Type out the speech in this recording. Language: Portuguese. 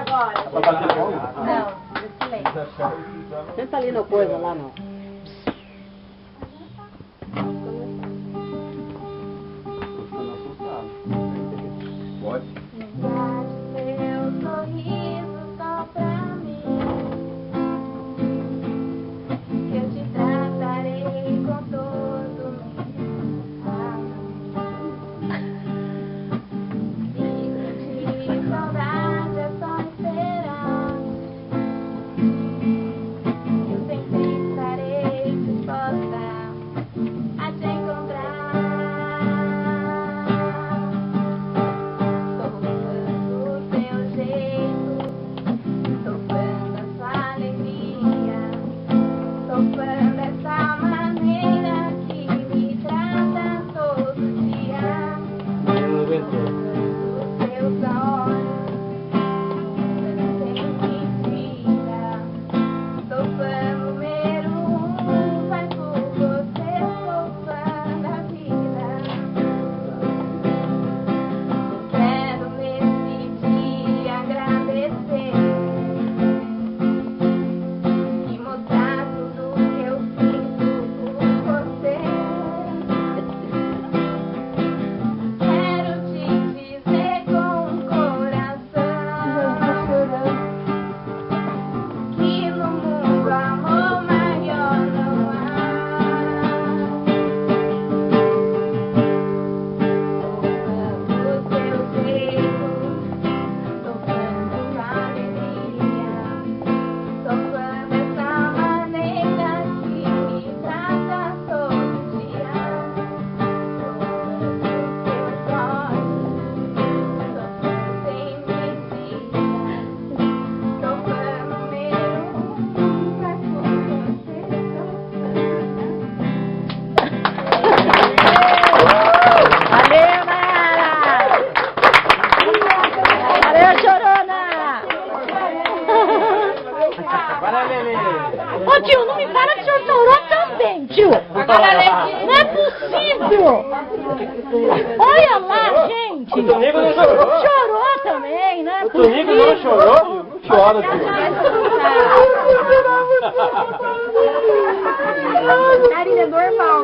agora. Não, silêncio. Senta ali no coisa, lá não. Pode? Seu sorriso só pra mim. Eu te tratarei com todo meu amor. Se sentir saudade é só esperar. Eu sempre estarei disposta a te encontrar. Ô tio, não me fala que o senhor chorou também, tio. Não é possível. Olha lá, gente. O Tonico não chorou. Chorou também, né? O Tonico não chorou? Não chora, tio. Karina, é normal.